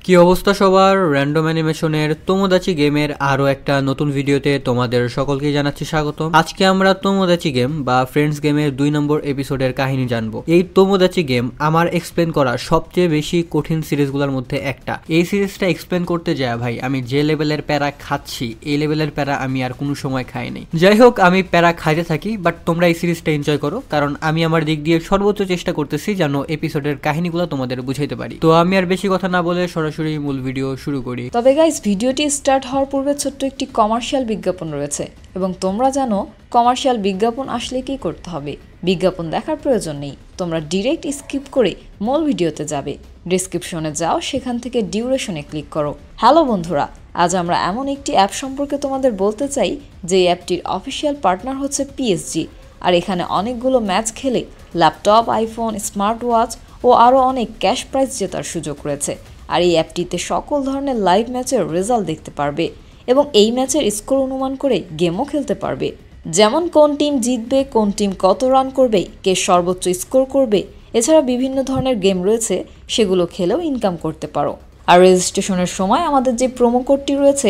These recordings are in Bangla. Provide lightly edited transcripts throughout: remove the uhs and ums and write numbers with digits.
কি অবস্থা সবার, র্যান্ডম অ্যানিমেশনের তোমোদাচি গেমের আরো একটা নতুন ভিডিওতে তোমাদের সকলকে জানাচ্ছি স্বাগতম। আজকে আমরা তোমোদাচি গেম বা ফ্রেন্ডস গেমের 2 নম্বর এপিসোডের কাহিনী জানবো। এই তোমোদাচি গেম আমার এক্সপ্লেন করা সবচেয়ে বেশি কঠিন সিরিজগুলোর মধ্যে একটা। এই সিরিজটা এক্সপ্লেন করতে যায় ভাই আমি যে লেভেলের প্যারা খাচ্ছি, এই লেভেলের প্যারা আমি আর কোনো সময় খাই নাই। যাই হোক, আমি প্যারা খাইতে থাকি, বাট তোমরা এই সিরিজটা এনজয় করো, কারণ আমি আমার দিক দিয়ে সর্বোচ্চ চেষ্টা করতেছি যেন এপিসোডের কাহিনীগুলো তোমাদের বুঝাইতে পারি। তো আমি আর বেশি কথা না বলে সরাসরি মূল ভিডিও শুরু করি। তবে গাইস, ভিডিওটি স্টার্ট হওয়ার পূর্বে ছোট্ট একটি কমার্শিয়াল বিজ্ঞাপন রয়েছে এবং তোমরা জানো কমার্শিয়াল বিজ্ঞাপন আসলে কি করতে হবে। বিজ্ঞাপন দেখার প্রয়োজন নেই, তোমরা ডিরেক্ট স্কিপ করে মূল ভিডিওতে যাবে। ডেসক্রিপশনে যাও, সেখান থেকে ডিউরেশনে ক্লিক করো। হ্যালো বন্ধুরা, আজ আমরা এমন একটি অ্যাপ সম্পর্কে তোমাদের বলতে চাই যে অ্যাপটির অফিসিয়াল পার্টনার হচ্ছে পিএসজি। আর এখানে অনেকগুলো ম্যাচ খেলে ল্যাপটপ, আইফোন, স্মার্ট ওয়াচ ও আরও অনেক ক্যাশ প্রাইজ জেতার সুযোগ রয়েছে। আর এই অ্যাপটিতে সকল ধরনের লাইভ ম্যাচের রেজাল্ট দেখতে পারবে এবং এই ম্যাচের স্কোর অনুমান করে গেমও খেলতে পারবে। যেমন কোন টিম জিতবে, কোন টিম কত রান করবে, কে সর্বোচ্চ স্কোর করবে। এছাড়া বিভিন্ন ধরনের গেম রয়েছে, সেগুলো খেলেও ইনকাম করতে পারো। আর রেজিস্ট্রেশনের সময় আমাদের যে প্রোমো কোডটি রয়েছে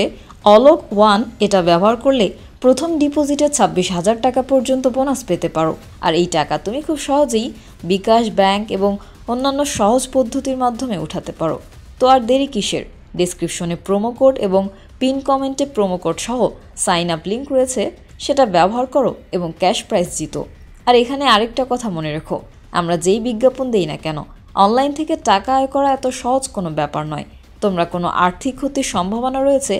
অলোক1, এটা ব্যবহার করলে প্রথম ডিপোজিটে 26,000 টাকা পর্যন্ত বোনাস পেতে পারো। আর এই টাকা তুমি খুব সহজেই বিকাশ, ব্যাংক এবং অন্যান্য সহজ পদ্ধতির মাধ্যমে উঠাতে পারো। তো আর দেরি কিসের, ডেসক্রিপশনে প্রোমো কোড এবং পিন কমেন্টে প্রোমো কোড সহ সাইন আপ লিঙ্ক রয়েছে, সেটা ব্যবহার করো এবং ক্যাশ প্রাইজ জিতো। আর এখানে আরেকটা কথা মনে রেখো, আমরা যেই বিজ্ঞাপন দেই না কেন, অনলাইন থেকে টাকা আয় করা এত সহজ কোনো ব্যাপার নয়। তোমরা কোনো আর্থিক ক্ষতির সম্ভাবনা রয়েছে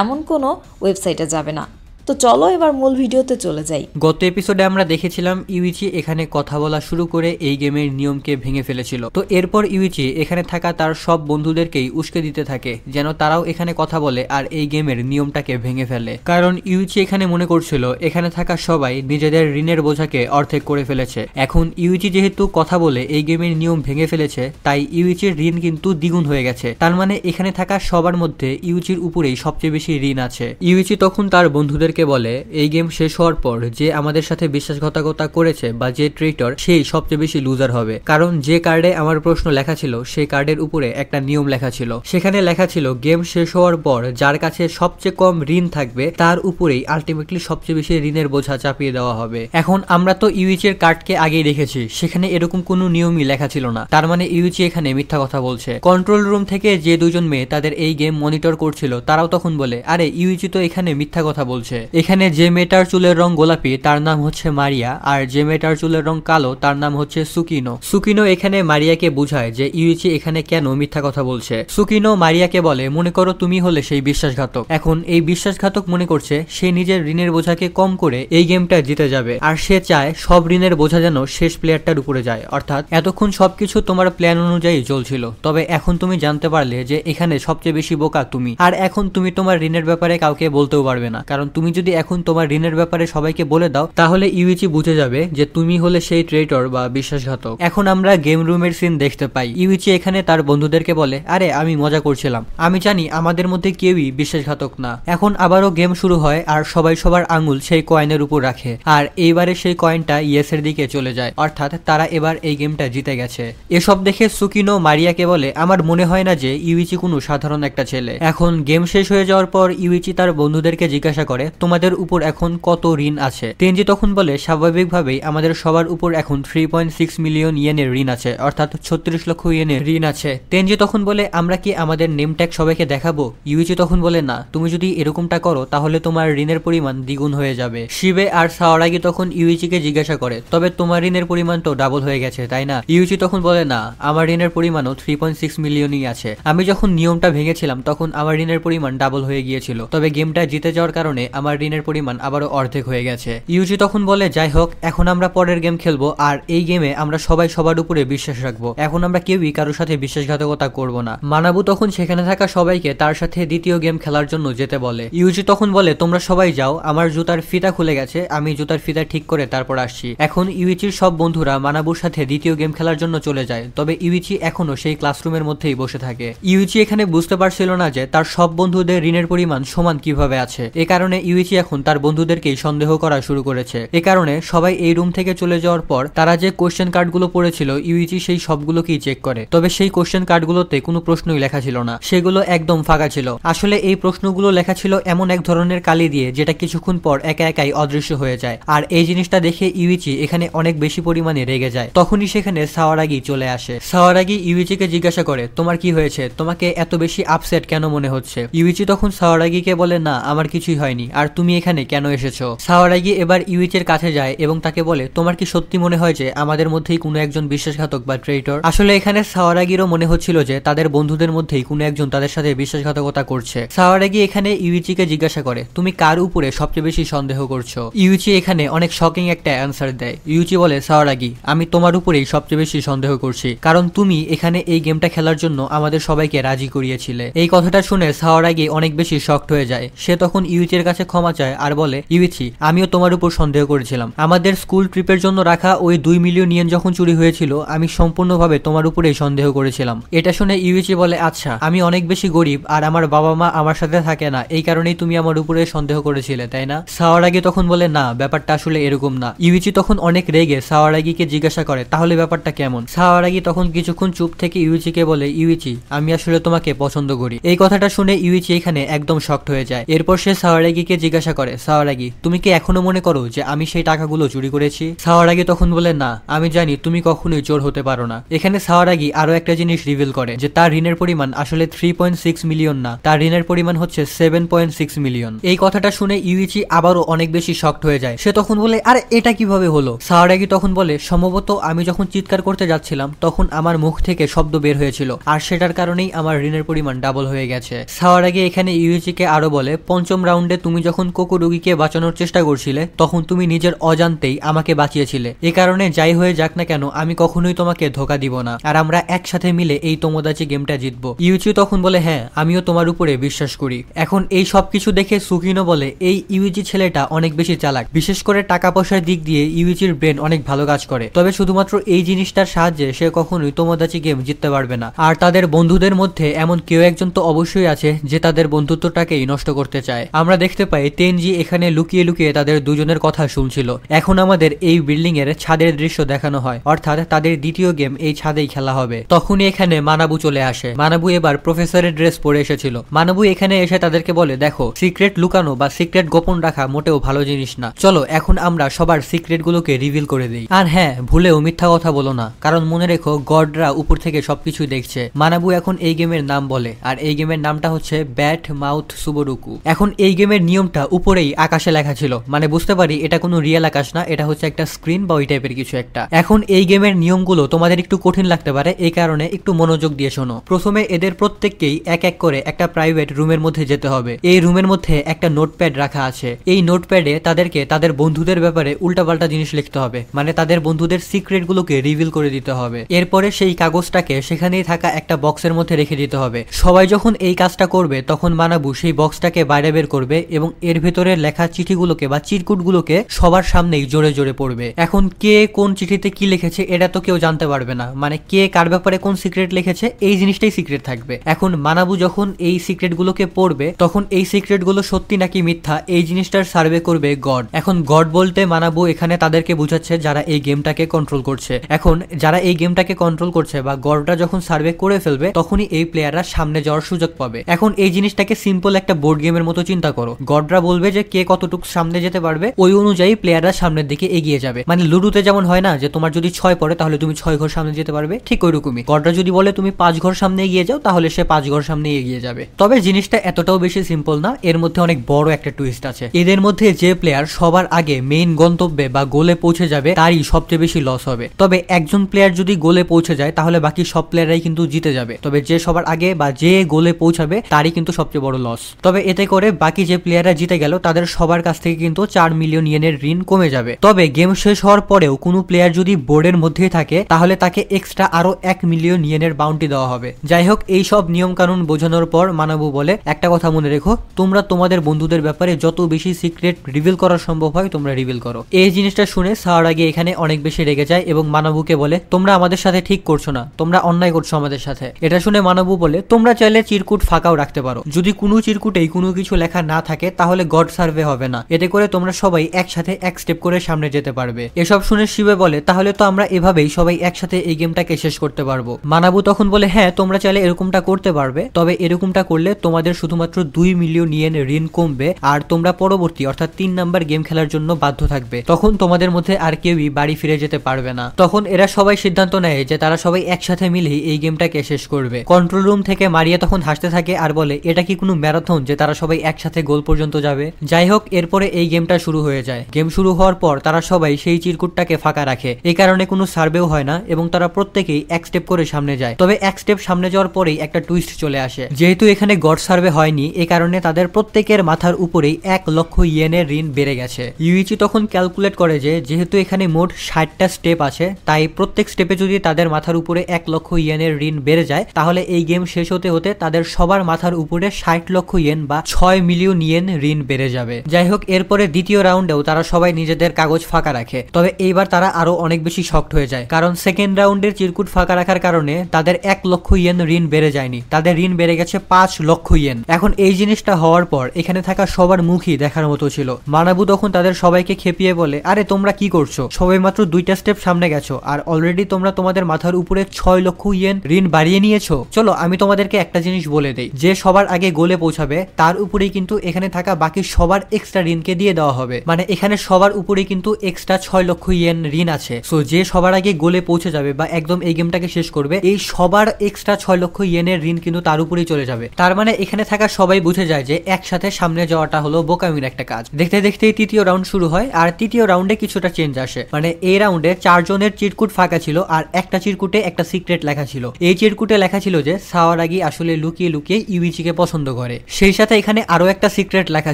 এমন কোনো ওয়েবসাইটে যাবে না। তো চলো এবার মূল ভিডিওতে চলে যাই। গত এপিসোডে আমরা দেখেছিলাম ইউইচি এখানে কথা বলা শুরু করে এই গেমের নিয়মকে ভেঙে ফেলেছিল। তো এরপর ইউইচি এখানে থাকা তার সব বন্ধুদেরকেই উস্কে দিতে থাকে যেন তারাও এখানে কথা বলে আর এই গেমের নিয়মটাকে ভেঙে ফেলে। কারণ ইউইচি এখানে মনে করছিল এখানে থাকা সবাই নিজেদের ঋণের বোঝাকে অর্ধেক করে ফেলেছে। এখন ইউইচি যেহেতু কথা বলে এই গেমের নিয়ম ভেঙে ফেলেছে, তাই ইউইচির ঋণ কিন্তু দ্বিগুণ হয়ে গেছে। তার মানে এখানে থাকা সবার মধ্যে ইউইচির উপরেই সবচেয়ে বেশি ঋণ আছে। ইউইচি তখন তার বন্ধুদের বলে এই গেম শেষ হওয়ার পর যে আমাদের সাথে বিশ্বাসঘাতকতা করেছে বা যে ট্রেটর, সেই সবচেয়ে বেশি লুজার হবে। কারণ যে কার্ডে আমার প্রশ্ন লেখা ছিল সেই কার্ডের উপরে একটা নিয়ম লেখা ছিল, সেখানে লেখা ছিল গেম শেষ হওয়ার পর যার কাছে সবচেয়ে কম ঋণ থাকবে তার উপরেই আলটিমেটলি সবচেয়ে বেশি ঋণের বোঝা চাপিয়ে দেওয়া হবে। এখন আমরা তো ইউইচির কার্ডকে আগেই দেখেছি, সেখানে এরকম কোনো নিয়মই লেখা ছিল না। তার মানে ইউইচি এখানে মিথ্যা কথা বলছে। কন্ট্রোল রুম থেকে যে দুজন মেয়ে তাদের এই গেম মনিটর করছিল, তারাও তখন বলে আরে ইউইচি তো এখানে মিথ্যা কথা বলছে। এখানে যে মেয়েটার চুলের রং গোলাপি তার নাম হচ্ছে মারিয়া, আর যে মেয়েটার চুলের রং কালো তার নাম হচ্ছে সুকিনো। সুকিনো এখানে মারিয়াকে বুঝায় যে ইউইচি এখানে কেন মিথ্যা কথা বলছে। সুকিনো মারিয়াকে বলে মনে করো তুমি হলে সেই বিশ্বাসঘাতক। এখন এই বিশ্বাসঘাতক মনে করছে সে নিজের ঋণের বোঝাকে কম করে এই গেমটা জিতে যাবে, আর সে চায় সব ঋণের বোঝা যেন শেষ প্লেয়ারটার উপরে যায়। অর্থাৎ এতক্ষণ সবকিছু তোমার প্ল্যান অনুযায়ী চলছিল, তবে এখন তুমি জানতে পারলে যে এখানে সবচেয়ে বেশি বোকা তুমি। আর এখন তুমি তোমার ঋণের ব্যাপারে কাউকে বলতেও পারবে না, কারণ তুমি যদি এখন তোমার ঋণের ব্যাপারে সবাইকে বলে দাও তাহলে ইউইচি বুঝে যাবে যে তুমি হলে সেই ট্রেটর বা বিশ্বাসঘাতক। এখন আমরা গেম রুমের সিন দেখতে পাই। ইউইচি এখানে তার বন্ধুদেরকে বলে আরে আমি মজা করছিলাম, আমি জানি আমাদের মধ্যে কেউই বিশ্বাসঘাতক না। এখন আবারও গেম শুরু হয় আর সবাই সবার আঙুল সেই কয়েনের উপর রাখে, আর এইবারে সেই কয়েনটা ইয়েসের দিকে চলে যায়, অর্থাৎ তারা এবার এই গেমটা জিতে গেছে। এসব দেখে সুকিনো মারিয়াকে বলে আমার মনে হয় না যে ইউইচি কোনো সাধারণ একটা ছেলে। এখন গেম শেষ হয়ে যাওয়ার পর ইউইচি তার বন্ধুদেরকে জিজ্ঞাসা করে তোমাদের উপর এখন কত ঋণ আছে। তেনজি তখন বলে স্বাভাবিকভাবেই আমাদের সবার উপর এখন 3.6 মিলিয়ন ইয়েনের ঋণ আছে, অর্থাৎ 36 লক্ষ ইয়েনের ঋণ আছে। তেনজি তখন বলে আমরা কি আমাদের নেম ট্যাগ সবাইকে দেখাবো? ইউইচি তখন বলে না, তুমি যদি এরকমটা করো তাহলে তোমার ঋণের পরিমাণ দ্বিগুণ হয়ে যাবে। শিবে আর সাওরাগি তখন ইউইচিকে জিজ্ঞাসা করে তবে তোমার ঋণের পরিমাণ তো ডাবল হয়ে গেছে তাই না? ইউইচি তখন বলে না, আমার ঋণের পরিমাণও 3.6 মিলিয়নই আছে। আমি যখন নিয়মটা ভেঙেছিলাম তখন আমার ঋণের পরিমাণ ডাবল হয়ে গিয়েছিল, তবে গেমটা জিতে যাওয়ার কারণে আমার ঋণের পরিমাণ আবারও অর্ধেক হয়ে গেছে। ইউজি তখন বলে যাই হোক, এখন আমরা পরের গেম খেলবো, আর এই গেমে আমরা সবাই সবার উপরে বিশ্বাস রাখবো। এখন আমরা কেউই কারোর সাথে বিশ্বাসঘাতকতা করব না। মানাবু তখন সেখানে থাকা সবাইকে তার সাথে দ্বিতীয় গেম খেলার জন্য যেতে বলে। ইউজি তখন বলে তোমরা সবাই যাও, আমার জুতার ফিতা খুলে গেছে, আমি জুতার ফিতা ঠিক করে তারপর আসছি। এখন ইউইচির সব বন্ধুরা মানাবুর সাথে দ্বিতীয় গেম খেলার জন্য চলে যায়, তবে ইউইচি এখনো সেই ক্লাসরুমের মধ্যেই বসে থাকে। ইউইচি এখানে বুঝতে পারছিল না যে তার সব বন্ধুদের ঋণের পরিমাণ সমান কিভাবে আছে। এ কারণে ইউইচি এখন তার বন্ধুদেরকেই সন্দেহ করা শুরু করেছে। এ কারণে সবাই এই রুম থেকে চলে যাওয়ার পর তারা যে কোশ্চেন কার্ডগুলো পড়েছিল ইউইচি সেই সবগুলোকেই চেক করে। তবে সেই কোশ্চেন কার্ডগুলোতে কোনো প্রশ্নই লেখা ছিল না, সেগুলো একদম ফাঁকা ছিল। আসলে এই প্রশ্নগুলো লেখা ছিল এমন এক ধরনের কালি দিয়ে যেটা কিছুক্ষণ পর একা একাই অদৃশ্য হয়ে যায়। আর এই জিনিসটা দেখে ইউইচি এখানে অনেক বেশি পরিমাণে রেগে যায়। তখনই সেখানে সাওয়ারাগি চলে আসে। সাওয়ারাগি ইউইচিকে জিজ্ঞাসা করে তোমার কি হয়েছে, তোমাকে এত বেশি আপসেট কেন মনে হচ্ছে? ইউইচি তখন সাওয়ারাগিকে বলে না আমার কিছুই হয়নি, আর তুমি এখানে কেন এসেছো? সাওয়ারাগি এবার ইউইচির কাছে যায় এবং তাকে বলে তোমার কি সত্যি মনে হয় যে আমাদের মধ্যেই কোনো একজন বিশ্বাসঘাতক বা ট্রেইটর? আসলে এখানে সাওয়ারাগিরও মনে হচ্ছিল যে তাদের বন্ধুদের মধ্যেই কোনো একজন তাদের সাথে বিশ্বাসঘাতকতা করছে। সাওয়ারাগি এখানে ইউইচিকে জিজ্ঞাসা করে তুমি কার উপরে সবচেয়ে বেশি সন্দেহ করছো? ইউইচি এখানে অনেক শকিং একটা অ্যান্সার দেয়। ইউইচি বলে সাওয়ারাগি আমি তোমার উপরেই সবচেয়ে বেশি সন্দেহ করছি, কারণ তুমি এখানে এই গেমটা খেলার জন্য আমাদের সবাইকে রাজি করিয়েছিলে। এই কথাটা শুনে সাওয়ারাগি অনেক বেশি শকড হয়ে যায়। সে তখন ইউইচির কাছে ক্ষমা চায় আর বলে ইউইচি আমিও তোমার উপর সন্দেহ করেছিলাম। আমাদের স্কুল ট্রিপের জন্য রাখা ওই 2 মিলিয়ন ইয়েন যখন চুরি হয়েছিল আমি সম্পূর্ণভাবে তোমার উপরেই সন্দেহ করেছিলাম। এটা শুনে ইউইচি বলে আচ্ছা আমি অনেক বেশি গরিব আর আমার বাবা মা আমার সাথে থাকে না, এই কারণেই তুমি আমার উপরে সন্দেহ করেছিলে তাই না? সাওয়ারাগি তখন বলে না ব্যাপারটা আসলে এরকম না। ইউইচি তখন অনেক রেগে সাওয়ারাগিকে জিজ্ঞাসা করে তাহলে ব্যাপারটা কেমন? সাওয়ারাগি তখন কিছুক্ষণ চুপ থেকে ইউইচিকে বলে ইউইচি আমি আসলে তোমাকে পছন্দ করি। এই কথাটা শুনে ইউইচি এখানে একদম শকড হয়ে যায়। এরপর সে সাওয়ারাগিকে জিজ্ঞাসা করে সাওয়ারাগি তুমি কি এখনো মনে করো যে আমি সেই টাকাগুলো চুরি করেছি? সাওয়ারাগি তখন বলে না আমি জানি তুমি কখনোই চোর হতে পারো না। এখানে সাওয়ারাগি আরো একটা জিনিস রিভিল করে যে তার ঋণের পরিমাণ আসলে 3.6 মিলিয়ন না, তার ঋণের পরিমাণ হচ্ছে 7.6 মিলিয়ন। এই কথাটা শুনে ইউইচি আবারও অনেক বেশি শকড হয়ে যায়। সে তখন বলে আরে এটা কিভাবে হলো? সাওয়ারাগি তখন বলে সম্ভবত আমি যখন চিৎকার করতে যাচ্ছিলাম তখন আমার মুখ থেকে শব্দ বের হয়েছিল আর সেটার কারণেই আমার ঋণের পরিমাণ ডাবল হয়ে গেছে। সাওয়ারাগি এখানে ইউইচিকে আরো বলে পঞ্চম রাউন্ডে তুমি যখন কোকোরুগিকে বাঁচানোর চেষ্টা করছিলে তখন তুমি নিজের অজান্তেই আমাকে বাঁচিয়েছিলে। এ কারণে যাই হয়ে যাক না কেন আমি কখনোই তোমাকে ধোকা দিব না আর আমরা একসাথে মিলে এই তোমোদাচি গেমটা জিতবো। ইউইচি তখন বলে হ্যাঁ আমিও তোমার উপরে বিশ্বাস করি। এখন এই সবকিছু দেখে সুকিনো বলে এই ইউইচি ছেলেটা অনেক বেশি চালাক, বিশেষ করে টাকা পয়সার দিক দিয়ে ইউইচির ব্রেন অনেক ভালো কাজ করে। তবে শুধুমাত্র এই জিনিসটার সাহায্যে সে কখনোই তোমোদাচি গেম জিততে পারবে না। আর তাদের বন্ধুদের মধ্যে এমন কেউ একজন তো অবশ্যই আছে যে তাদের বন্ধুত্বটাকেই নষ্ট করতে চায়। আমরা দেখতে পাই তেনজি এখানে লুকিয়ে লুকিয়ে তাদের দুজনের কথা শুনছিল। এখন আমাদের এই বিল্ডিং এর ছাদের দৃশ্য দেখানো হয়, অর্থাৎ তাদের দ্বিতীয় গেম এই ছাদেই খেলা হবে। তখনই এখানে মানাবু চলে আসে। মানাবু এবার প্রফেসরের ড্রেস পরে এসেছিল। মানাবু এখানে এসে তাদেরকে বলে দেখো সিক্রেট লুকানো বা সিক্রেট গোপন রাখা মোটেও ভালো জিনিস না, চলো এখন আমরা সবার সিক্রেট গুলোকে রিভিল করে দিই। আর হ্যাঁ ভুলেও মিথ্যা কথা বলো না, কারণ মনে রেখো গডরা উপর থেকে সবকিছু দেখছে। মানাবু এখন এই গেমের নাম বলে আর এই গেমের নামটা হচ্ছে ব্যাট মাউথ সুবোরুকু। এখন এই গেমের নিয়মটা উপরেই আকাশে লেখা ছিল, মানে বুঝতে পারি এটা কোনো রিয়েল আকাশ না, এটা হচ্ছে একটা স্ক্রিন বা ওই টাইপের কিছু একটা। এখন এই গেমের নিয়মগুলো তোমাদের একটু কঠিন লাগতে পারে, এই কারণে একটু মনোযোগ দিয়ে শোনো। প্রথমে এদের প্রত্যেককেই এক এক করে একটা প্রাইভেট রুমের মধ্যে যেতে হবে। এই রুমের মধ্যে একটা নোটপ্যাড রাখা আছে। এই নোটপ্যাডে তাদেরকে তাদের বন্ধুদের ব্যাপারে উল্টাপাল্টা জিনিস লিখতে হবে, মানে তাদের বন্ধুদের সিক্রেট গুলোকে রিভিল করে দিতে হবে। এরপরে সেই কাগজটাকে সেখানেই থাকা একটা বক্সের মধ্যে রেখে দিতে হবে। সবাই যখন এই কাজটা করবে তখন মানাবু সেই বক্সটাকে বাইরে বের করবে এবং এর ভেতরে লেখা চিঠিগুলোকে বা চিরকুটগুলোকে সবার সামনেই জোরে জোরে পড়বে। এখন কে কোন চিঠিতে কি লিখেছে এটা তো কেউ জানতে পারবে না, মানে কে কার ব্যাপারে কোন সিক্রেট লিখেছে এই জিনিসটাই সিক্রেট থাকবে। এখন মানাবু যখন এই সিক্রেট গুলোকে পড়বে তখন এই সিক্রেট গুলো সত্যি নাকি মিথ্যা এই জিনিসটার সার্ভে করবে গড। এখন গড বলতে মানাবু এখানে তাদেরকে বুঝাচ্ছে যারা এই গেমটাকে কন্ট্রোল করছে। এখন যারা এই গেমটাকে কন্ট্রোল করছে বা গডরা যখন সার্ভে করে ফেলবে তখনই এই প্লেয়াররা সামনে যাওয়ার সুযোগ পাবে। এখন এই জিনিসটাকে সিম্পল একটা বোর্ড গেমের মতো চিন্তা করো। গডরা বলবে যে কে কতটুকু সামনে যেতে পারবে, ওই অনুযায়ী প্লেয়াররা সামনের দিকে এগিয়ে যাবে। মানে লুডুতে যেমন হয় না যে তোমার যদি 6 পড়ে তাহলে তুমি 6 ঘর সামনে যেতে পারবে, ঠিক ওইরকমই গডরা যদি বলে তুমি 5 ঘর সামনে এগিয়ে যাও তাহলে সে 5 ঘর সামনে এগিয়ে যাবে। তবে জিনিসটা এতটাও বেশি সিম্পল না, এর মধ্যে অনেক বড় একটা টুইস্ট আছে। এদের মধ্যে যে প্লেয়ার সবার আগে মেইন গন্তব্যে বা গোলে পৌঁছে যাবে তারই সবচেয়ে বেশি লস হবে। তবে একজন প্লেয়ার যদি গোলে পৌঁছে যায় তাহলে বাকি সব প্লেয়াররাই কিন্তু জিতে যাবে। তবে যে সবার আগে বা যে গোলে পৌঁছাবে তারই কিন্তু সবচেয়ে বড় লস। তবে এতে করে বাকি যে প্লেয়াররা জিতে গেল তাদের সবার কাছ থেকে কিন্তু 4 মিলিয়ন ইয়েনের ঋণ কমে যাবে। তবে গেম শেষ হওয়ার পরেও কোনো প্লেয়ার যদি বোর্ডের মধ্যেই থাকে তাহলে তাকে এক্সট্রা আরো 1 মিলিয়ন ইয়েনের বাউন্টি দেওয়া হবে। যাই হোক এই সব নিয়ম কানুন বোঝানোর পর মানাবু বলে একটা কথা মনে রেখো, তোমরা তোমাদের বন্ধুদের ব্যাপারে যত বেশি সিক্রেট রিভিল করা সম্ভব হয় তোমরা রিভিল করো। এই জিনিসটা শুনে সাওয়ারাগি এখানে অনেক বেশি রেগে যায় এবং মানাবুকে বলে তোমরা আমাদের সাথে ঠিক করছো না, তোমরা অন্যায় করছো আমাদের সাথে। এটা শুনে মানাবু বলে তোমরা চাইলে চিরকুট ফাঁকাও রাখতে পারো, যদি কোনো চিরকুটেই কোনো কিছু লেখা না থাকে তাহলে তাহলে গড সার্ভে হবে না, এতে করে তোমরা সবাই একসাথে এক স্টেপ করে সামনে যেতে পারবে। এসব শুনে শিবে বলে তাহলে তো আমরা এভাবেই সবাই একসাথে এই গেমটাকে শেষ করতে পারবো। মানাবু তখন বলে হ্যাঁ তোমরা চাইলে এরকমটা করতে পারবে, তবে এরকমটা করলে তোমাদের শুধুমাত্র 2 মিলিয়ন ইয়েন ঋণ কমবে আর তোমরা পরবর্তী অর্থাৎ 3 নাম্বার গেম খেলার জন্য বাধ্য থাকবে। তখন তোমাদের মধ্যে আর কেউই বাড়ি ফিরে যেতে পারবে না। তখন এরা সবাই সিদ্ধান্ত নেয় যে তারা সবাই একসাথে মিলেই এই গেমটাকে শেষ করবে। কন্ট্রোল রুম থেকে মারিয়া তখন হাসতে থাকে আর বলে এটা কি কোনো ম্যারাথন যে তারা সবাই একসাথে গোল পর্যন্ত যাবে। যাই হোক এরপরে এই গেমটা শুরু হয়ে যায়। গেম শুরু হওয়ার পর তারা সবাই সেই চিরকুটটাকে ফাঁকা রাখে, এই কারণে কোনো সার্ভেও হয় না এবং তারা প্রত্যেকেই এক স্টেপ করে সামনে যায়। তবে এক স্টেপ সামনে যাওয়ার পরেই একটা টুইস্ট চলে আসে। যেহেতু এখানে গড সার্ভে হয়নি এই কারণে তাদের প্রত্যেকের মাথার উপরেই 1 লক্ষ ইয়েনের ঋণ বেড়ে গেছে। ইউইচি তখন ক্যালকুলেট করে যে যেহেতু এখানে মোট 60টা স্টেপ আছে, তাই প্রত্যেক স্টেপে যদি তাদের মাথার উপরে 1 লক্ষ ইয়েনের ঋণ বেড়ে যায় তাহলে এই গেম শেষ হতে হতে তাদের সবার মাথার উপরে 60 লক্ষ ইয়েন বা 6 মিলিয়ন ইয়েন ঋণ বেড়ে যাবে। যাই হোক এরপরে দ্বিতীয় রাউন্ডেও তারা সবাই নিজেদের কাগজ ফাঁকা রাখে, তবে এইবার তারা আরো অনেক বেশি শকড হয়ে যায়, কারণ সেকেন্ড রাউন্ডের চিরকুট ফাঁকা রাখার কারণে তাদের 1 লক্ষ ইয়েন ঋণ বেড়ে যায়নি, তাদের ঋণ বেড়ে গেছে 5 লক্ষ ইয়েন। এখন এই জিনিসটা হওয়ার পর এখানে থাকা সবার মুখই দেখার মতো ছিল। মানাবু তখন তাদের সবাইকে খেপিয়ে বলে আরে তোমরা কি করছো, সবাই মাত্র 2টা স্টেপ সামনে গেছো আর অলরেডি তোমরা তোমাদের মাথার উপরে 6 লক্ষ ইয়েন ঋণ বাড়িয়ে নিয়েছো। চলো আমি তোমাদেরকে একটা জিনিস বলে দেই, যে সবার আগে গোলে পৌঁছাবে তার উপরেই কিন্তু এখানে থাকা বাকি সবার এক্সট্রা ঋণকে দিয়ে দেওয়া হবে। মানে এখানে সবার উপরে কিন্তু এক্সট্রা 6 লক্ষ ইয়েন ঋণ আছে। সো যে সবার আগে গোলে পৌঁছে যাবে বা একদম এই গেমটাকে শেষ করবে, এই সবার এক্সট্রা 6 লক্ষ ইয়েনের ঋণ কিন্তু তার উপরেই চলে যাবে। তার মানে এখানে থাকা সবাই বুঝে যায় যে একসাথে সামনে যাওয়াটা হলো বোকামির একটা কাজ। দেখতে দেখতেই তৃতীয় রাউন্ড শুরু হয় আর তৃতীয় রাউন্ডে কিছুটা চেঞ্জ আসে। মানে এই রাউন্ডে 4 জনের চিরকুট ফাঁকা ছিল আর একটা চিরকুটে একটা সিক্রেট লেখা ছিল। এই চিরকুটে লেখা ছিল যে সাওয়ারাগি আসলে লুকিয়ে লুকিয়ে ইউইচিকে পছন্দ করে। সেই সাথে এখানে আরো একটা সিক্রেট লেখা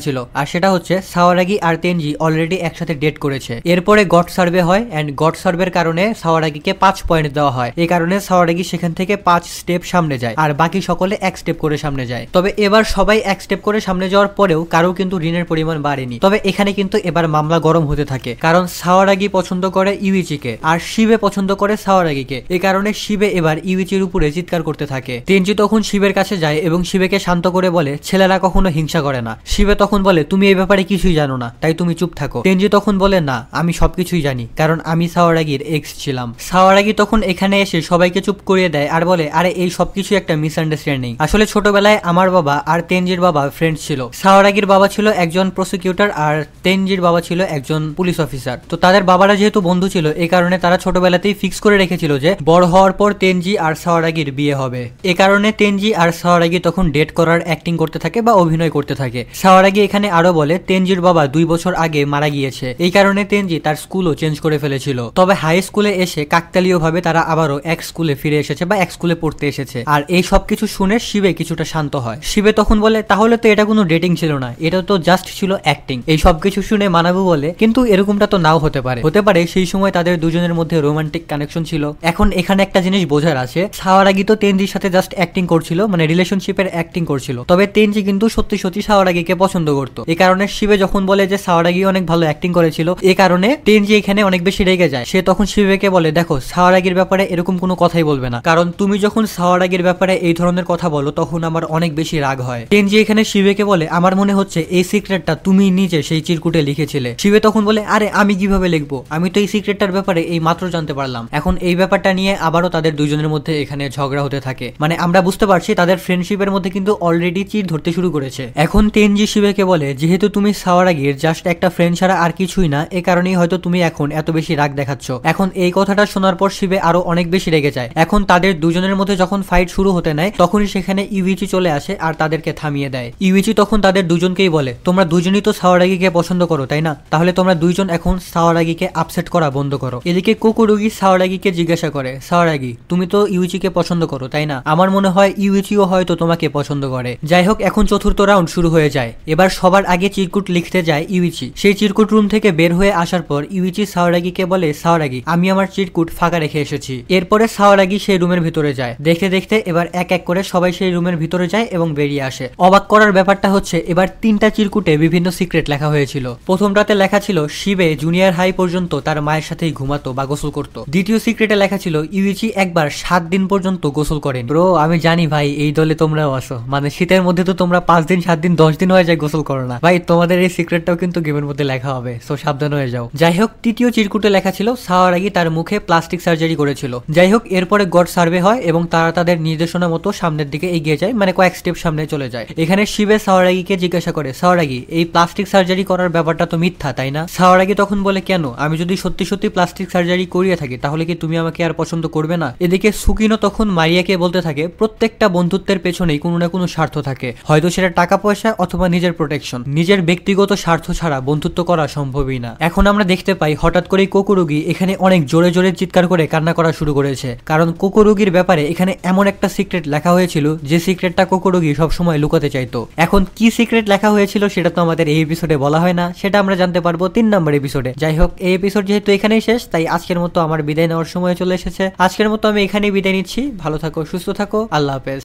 ছিল আর সেটা হচ্ছে সাওয়ারাগি আর তেনজি অলরেডি একসাথে ডেট করেছে। এরপরে গড সার্ভে হয় এন্ড গড সার্ভের কারণে সাওয়ারাগিকে 5 পয়েন্ট দেওয়া হয়। এই কারণে সাওয়ারাগি সেখান থেকে 5 স্টেপ সামনে যায় আর বাকি সকলে 1 স্টেপ করে সামনে যায়। তবে এবার সবাই 1 স্টেপ করে সামনে যাওয়ার পরেও কারো কিন্তু ঋণের পরিমাণ বাড়েনি। তবে এখানে কিন্তু এবার মামলা গরম হতে থাকে, কারণ সাওয়ারাগি পছন্দ করে ইউইচিকে আর শিবে পছন্দ করে সাওয়ারাগিকে। এই কারণে শিবে এবার ইউইচির উপরে চিৎকার করতে থাকে। তেনজি তখন শিবের কাছে যায় এবং শিবেকে শান্ত করে বলে ছেলেরা কখনো হিংসা করে না। শিবে তখন বলে তুমি এই ব্যাপারে কিছুই জানো না, তাই তুমি চুপ থাকো। তেনজি তখন বলে না আমি সবকিছুই জানি, কারণ আমি সাওয়ারাগির এক্স ছিলাম। সাওয়ারাগি তখন এখানে এসে সবাইকে চুপ করিয়ে দেয় আর বলে আরে এই সবকিছু একটা মিসআন্ডারস্ট্যান্ডিং। আসলে ছোটবেলায় আমার বাবা আর তেনজির বাবা ফ্রেন্ড ছিল। সাওয়ারাগির বাবা ছিল একজন প্রসিকিউটর আর তেনজির বাবা ছিল একজন পুলিশ অফিসার। তো তাদের বাবারা যেহেতু বন্ধু ছিল এই কারণে তারা ছোটবেলাতেই ফিক্স করে রেখেছিল যে বড় হওয়ার পর তেনজি আর সাওয়ারাগির বিয়ে হবে। এ কারণে তেনজি আর সাওয়ারাগি তখন ডেট করার অ্যাক্টিং করতে থাকে বা অভিনয় করতে থাকে। সাওয়ারাগি এখানে আরো বলে তেনজির বাবা 2 বছর আগে মারা গিয়েছে, এই কারণে তেনজি তার স্কুলও চেঞ্জ করে ফেলেছিল। তবে হাই স্কুলে এসে কাকতালীয় ভাবে তারা আবারও এক স্কুলে ফিরে এসেছে বা এক স্কুলে পড়তে এসেছে। আর এই সব কিছু শুনে শিবে কিছুটা শান্ত হয়। শিবে তখন বলে তাহলে তো এটা কোনো ডেটিং ছিল না, এটা তো জাস্ট ছিল অ্যাক্টিং। এই সব কিছু শুনে মানাবু বলে কিন্তু এরকমটা তো নাও হতে পারে, হতে পারে সেই সময় তাদের দুজনের মধ্যে রোমান্টিক কানেকশন ছিল। এখন এখানে একটা জিনিস বোঝার আছে, সাওয়ারাগি তো তেনজির সাথে জাস্ট অ্যাক্টিং করছিল, মানে রিলেশনশিপের অ্যাক্টিং করছিল। তবে তেনজি কিন্তু সত্যি সত্যি সাওয়ারাগিকে পছন্দ করতো। এই কারণে শিবে যখন বলে যে সাওয়ারাগি অনেক ভালো অ্যাক্টিং করেছিল, এই কারণে তেনজি এখানে অনেক বেশি রেগে যায়। সে তখন শিবেকে বলে দেখো সাওয়ারাগির ব্যাপারে এরকম কোনো কথাই বলবে না, কারণ তুমি যখন সাওয়ারাগির ব্যাপারে এই ধরনের কথা বলো তখন আমার অনেক বেশি রাগ হয়। তেনজি এখানে শিবেকে বলে আমার মনে হচ্ছে এই সিক্রেটটা তুমি নিজে সেই চিরকুটে লিখেছিলে। শিবে তখন বলে আরে আমি কিভাবে লিখবো, আমি তো এই সিক্রেটটার ব্যাপারে এই মাত্র জানতে পারলাম। এখন এই ব্যাপারটা নিয়ে আবারও তাদের দুজনের মধ্যে এখানে ঝগড়া হতে থাকে। মানে আমরা বুঝতে পারছি তাদের ফ্রেন্ডশিপের মধ্যে কিন্তু অলরেডি চির ধরতে শুরু করেছে। এখন তেনজি শিবেকে বলে যেহেতু তুমি সাওয়ারাগির জাস্ট একটা ফ্রেন্ড ছাড়া আর কিছুই না, এই কারণেই হয়তো তুমি এখন এত বেশি রাগ দেখাচ্ছ। এখন এই কথাটা শোনার পর শিবে আরো অনেক বেশি রেগে যায়। এখন তাদের দুজনের মধ্যে যখন ফাইট শুরু হতে নেয় তখনই সেখানে ইউইচি চলে আসে আর তাদেরকে থামিয়ে দেয়। ইউইচি তখন তাদের দুজনকেই বলে তোমরা দুজনই তো সাওয়ারাগিকে পছন্দ করো তাই না, তাহলে তোমরা দুইজন এখন সাওয়ারাগিকে আপসেট করা বন্ধ করো। এদিকে কুকুরুগি সাওয়ারাগিকে জিজ্ঞাসা করে সাওয়ারাগি তুমি তো ইউইচিকে পছন্দ করো তাই না, আমার মনে হয় ইউইচিও হয়তো তোমাকে পছন্দ করে। যাই হোক এখন চতুর্থ রাউন্ড শুরু হয়ে যায়। এবার সবার আগে চিরকুট লিখতে যায় ইউইচি। সেই চিরকুট রুম থেকে বের হয়ে আসার পর ইউইচি সাওয়ারাগিকে বলে সাওয়ারাগি আমি আমার চিরকুট ফাঁকা রেখে এসেছি। এরপরে সাওয়ারাগি সেই রুমের ভিতরে যায়। দেখতে দেখতে এবার এক এক করে সবাই সেই রুমের ভিতরে যায় এবং বেরিয়ে আসে। অবাক করার ব্যাপারটা হচ্ছে এবার 3টা চিরকুটে বিভিন্ন সিক্রেট লেখা হয়েছিল। প্রথমটাতে লেখা ছিল শিবে জুনিয়র হাই পর্যন্ত তার মায়ের সাথেই ঘুমাতো বা গোসল করতো। দ্বিতীয় সিক্রেটে লেখা ছিল ইউইচি একবার 7 দিন পর্যন্ত গোসল করেন। ব্রো আমি জানি ভাই এই দলে তোমরাও আসো, মানে শীতের মধ্যে তো তোমরা 5 দিন 7 দিন 10 দিন হয়ে যায় গোসল করো না। ভাই তোমাদের এই সিক্রেটটাও কিন্তু গেমের মধ্যে লেখা হবে, সো সাবধান হয়ে যাও। যাই হোক, তৃতীয় চিরকুটে লেখা ছিল সাওয়ারাগি তার মুখে প্লাস্টিক সার্জারি করেছিল। যাই হোক, এরপরে গড সার্ভে হয় এবং তারা তাদের নির্দেশনা মতো সামনের দিকে এগিয়ে যায়, মানে কয়েক স্টেপ সামনে চলে যায়। এখানে শিবে সাওয়ারাগিকে জিজ্ঞাসা করে, সাওয়ারাগি এই প্লাস্টিক সার্জারি করার ব্যাপারটা তো মিথ্যা তাই না? সাওয়ারাগি তখন বলে, কেন? আমি যদি সত্যি সত্যি প্লাস্টিক সার্জারি করিয়ে থাকি তাহলে কি তুমি আমাকে আর পছন্দ করবে না? এদিকে সুকিনো তখন মারিয়াকে বলতে থাকে, প্রত্যেকটা বন্ধুত্বের পেছনেই কোনো না কোনো স্বার্থ থাকে, হয়তো সেটা টাকা পয়সা অথবা নিজের প্রোটেকশন। নিজের ব্যক্তিগত স্বার্থ ছাড়া বন্ধুত্ব করা সম্ভবই না। এখন আমরা দেখতে পাই হঠাৎ করেই কোকোরুগি এখানে অনেক জোরে জোরে চিৎকার করে কান্না করা শুরু করেছে, কারণ কোকোরুগির ব্যাপারে এখানে এমন একটা সিক্রেট লেখা হয়েছিল যে সিক্রেটটা কোকোরুগি সবসময় লুকাতে চাইতো। এখন কি সিক্রেট লেখা হয়েছিল সেটা তো আমাদের এই এপিসোডে বলা হয় না, সেটা আমরা জানতে পারবো 3 নম্বর এপিসোডে। যাই হোক, এই এপিসোড যেহেতু এখানেই শেষ, তাই আজকের মতো আমার বিদায় নেওয়ার সময় চলে এসেছে। আজকের মতো আমি এখানেই বিদায় নিচ্ছি। ভালো থাকো, সুস্থ থাকো, আল্লাহ হাফেজ।